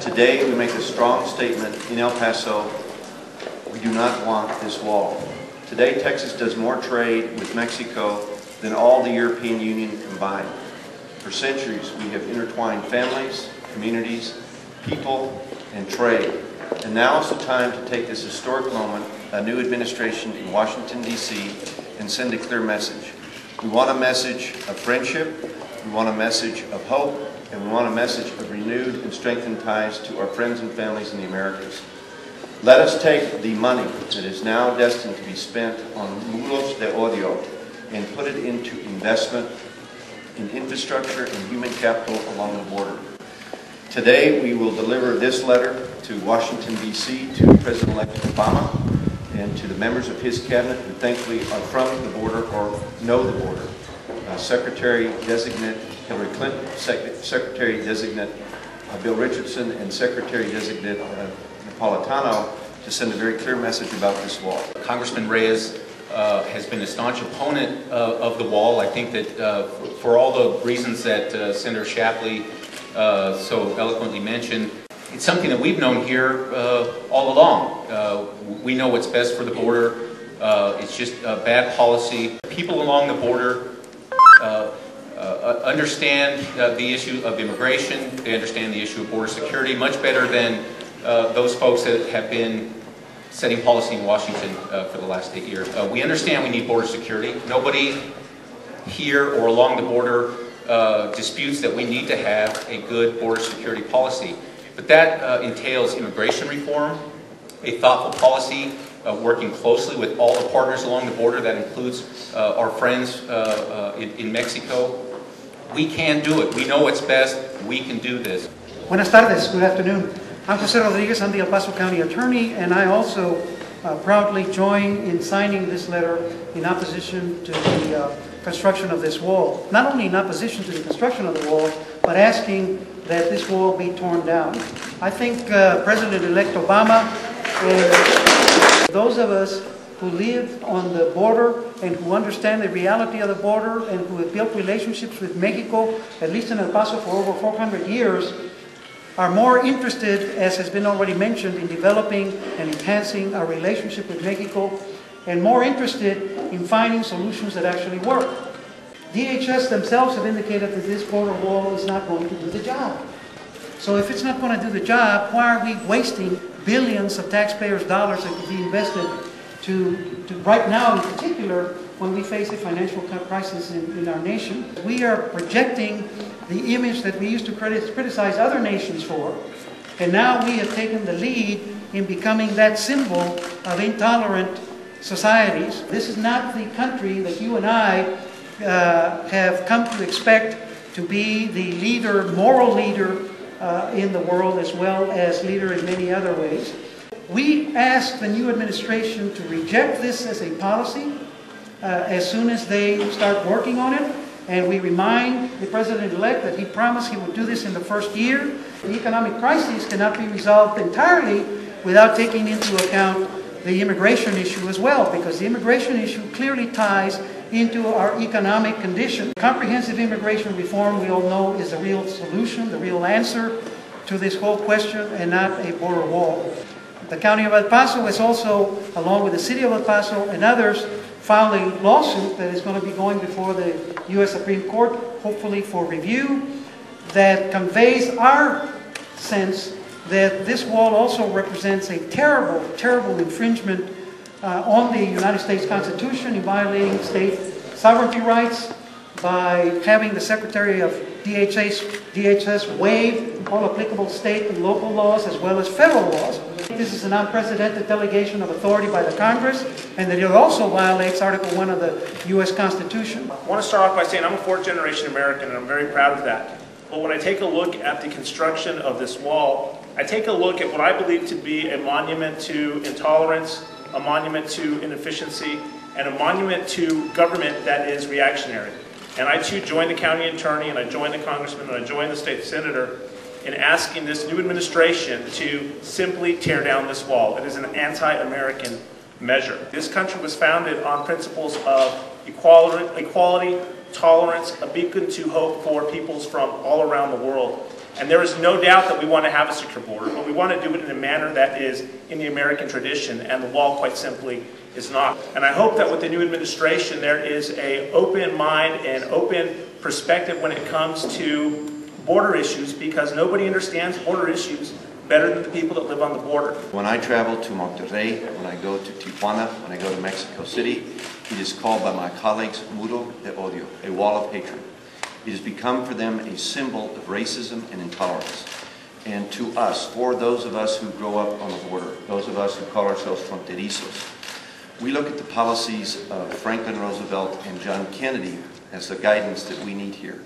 Today we make a strong statement in El Paso. We do not want this wall. Today Texas does more trade with Mexico than all the European Union combined. For centuries we have intertwined families, communities, people, and trade. And now is the time to take this historic moment, a new administration in Washington, D.C., and send a clear message. We want a message of friendship, we want a message of hope, and we want a message of renewed and strengthened ties to our friends and families in the Americas. Let us take the money that is now destined to be spent on muros de odio and put it into investment in infrastructure and human capital along the border. Today we will deliver this letter to Washington, D.C., to President-elect Obama and to the members of his cabinet who thankfully are from the border or know the border. Secretary-designate Hillary Clinton, Secretary-designate Bill Richardson, and Secretary-designate Napolitano to send a very clear message about this wall. Congressman Reyes has been a staunch opponent of the wall. I think that for all the reasons that Senator Shapley so eloquently mentioned, it's something that we've known here all along. We know what's best for the border. It's just bad policy. People along the border understand the issue of immigration. They understand the issue of border security much better than those folks that have been setting policy in Washington for the last 8 years. We understand we need border security. Nobody here or along the border disputes that we need to have a good border security policy. But that entails immigration reform, a thoughtful policy, working closely with all the partners along the border. That includes our friends in Mexico. We can do it. We know what's best. We can do this. Buenas tardes. Good afternoon. I'm Jose Rodriguez. I'm the El Paso County Attorney, and I also proudly join in signing this letter in opposition to the construction of this wall. Not only in opposition to the construction of the wall, but asking that this wall be torn down. I think President-elect Obama and those of us who live on the border and who understand the reality of the border and who have built relationships with Mexico, at least in El Paso for over 400 years, are more interested, as has been already mentioned, in developing and enhancing our relationship with Mexico, and more interested in finding solutions that actually work. DHS themselves have indicated that this border wall is not going to do the job. So if it's not going to do the job, why are we wasting billions of taxpayers' dollars that could be invested to right now in particular when we face a financial crisis in our nation? We are projecting the image that we used to criticize other nations for, and now we have taken the lead in becoming that symbol of intolerant societies. This is not the country that you and I have come to expect to be the leader, moral leader in the world, as well as leader in many other ways. We ask the new administration to reject this as a policy as soon as they start working on it. And we remind the President-elect that he promised he would do this in the first year. The economic crisis cannot be resolved entirely without taking into account the immigration issue as well, because the immigration issue clearly ties into our economic condition. Comprehensive immigration reform, we all know, is the real solution, the real answer to this whole question, and not a border wall. The County of El Paso has also, along with the City of El Paso and others, filed a lawsuit that is going to be going before the U.S. Supreme Court, hopefully for review, that conveys our sense that this wall also represents a terrible, terrible infringement on the United States Constitution in violating state sovereignty rights by having the Secretary of DHS waive all applicable state and local laws as well as federal laws. This is an unprecedented delegation of authority by the Congress, and that it also violates Article 1 of the U.S. Constitution. I want to start off by saying I'm a fourth-generation American, and I'm very proud of that. But when I take a look at the construction of this wall, I take a look at what I believe to be a monument to intolerance, a monument to inefficiency, and a monument to government that is reactionary. And I too join the county attorney, and I join the congressman, and I join the state senator in asking this new administration to simply tear down this wall. It is an anti-American measure. This country was founded on principles of equality, tolerance, a beacon to hope for peoples from all around the world. And there is no doubt that we want to have a secure border, but we want to do it in a manner that is in the American tradition, and the wall, quite simply, is not. And I hope that with the new administration, there is an open mind and open perspective when it comes to border issues, because nobody understands border issues better than the people that live on the border. When I travel to Monterrey, when I go to Tijuana, when I go to Mexico City, it is called by my colleagues muro de odio, a wall of hatred. It has become for them a symbol of racism and intolerance. And to us, for those of us who grow up on the border, those of us who call ourselves fronterizos, we look at the policies of Franklin Roosevelt and John Kennedy as the guidance that we need here.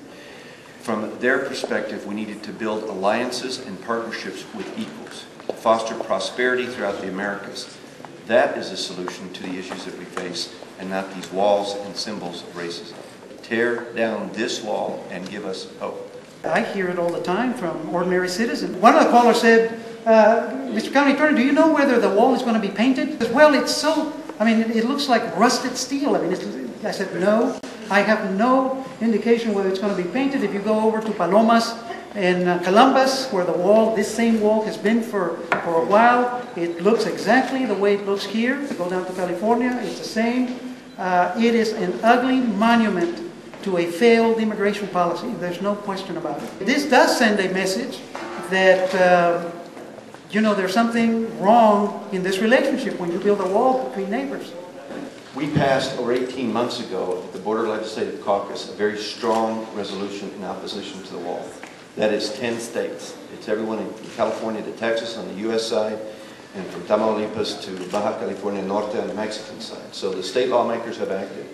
From their perspective, we needed to build alliances and partnerships with equals, to foster prosperity throughout the Americas. That is the solution to the issues that we face, and not these walls and symbols of racism. Tear down this wall and give us hope. I hear it all the time from ordinary citizens. One of the callers said, Mr. County Attorney, do you know whether the wall is going to be painted? Well, it's so, it looks like rusted steel. I said, no, I have no indication whether it's going to be painted. If you go over to Palomas and Columbus, where the wall, this same wall has been for a while, it looks exactly the way it looks here. If you go down to California, it's the same. It is an ugly monument to a failed immigration policy. There's no question about it. This does send a message that, there's something wrong in this relationship when you build a wall between neighbors. We passed over 18 months ago at the Border Legislative Caucus a very strong resolution in opposition to the wall. That is 10 states. It's everyone from California to Texas on the U.S. side, and from Tamaulipas to Baja California Norte on the Mexican side. So the state lawmakers have acted.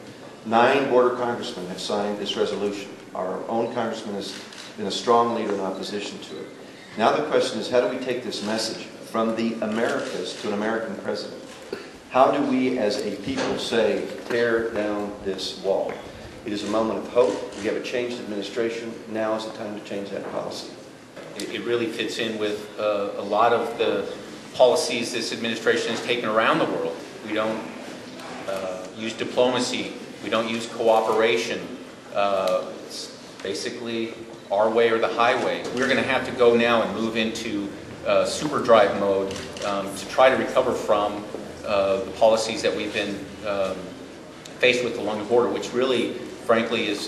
9 border congressmen have signed this resolution. Our own congressman has been a strong leader in opposition to it. Now the question is, how do we take this message from the Americas to an American president? How do we as a people say, tear down this wall? It is a moment of hope. We have a changed administration. Now is the time to change that policy. It really fits in with a lot of the policies this administration has taken around the world. We don't use diplomacy. We don't use cooperation. It's basically our way or the highway. We're going to have to go now and move into super drive mode to try to recover from the policies that we've been faced with along the border, which really, frankly, is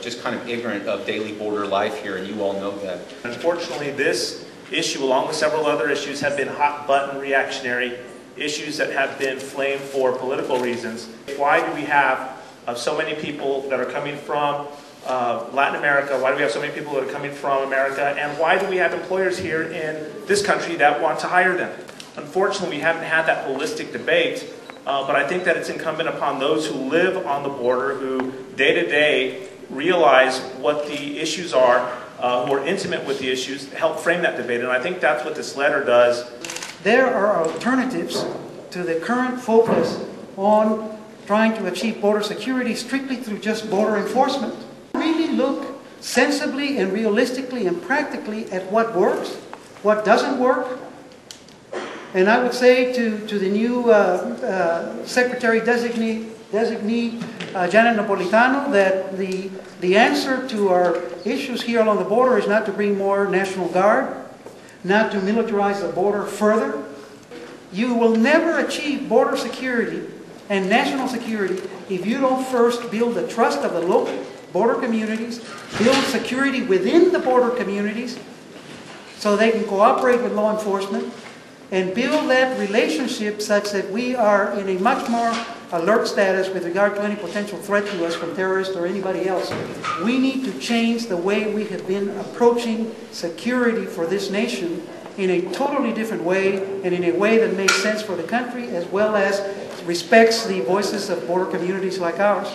just kind of ignorant of daily border life here, and you all know that. Unfortunately, this issue, along with several other issues, have been hot-button reactionary issues that have been flamed for political reasons. Why do we have so many people that are coming from Latin America? Why do we have so many people that are coming from America? And why do we have employers here in this country that want to hire them? Unfortunately, we haven't had that holistic debate, but I think that it's incumbent upon those who live on the border, who day to day realize what the issues are, who are intimate with the issues, help frame that debate. And I think that's what this letter does. There are alternatives to the current focus on trying to achieve border security strictly through just border enforcement. Really look sensibly and realistically and practically at what works, what doesn't work. And I would say to the new Secretary designee Janet Napolitano, that the answer to our issues here along the border is not to bring more National Guard, not to militarize the border further. You will never achieve border security and national security if you don't first build the trust of the local border communities, build security within the border communities so they can cooperate with law enforcement, and build that relationship such that we are in a much more alert status with regard to any potential threat to us from terrorists or anybody else. We need to change the way we have been approaching security for this nation in a totally different way, and in a way that makes sense for the country as well as respects the voices of border communities like ours.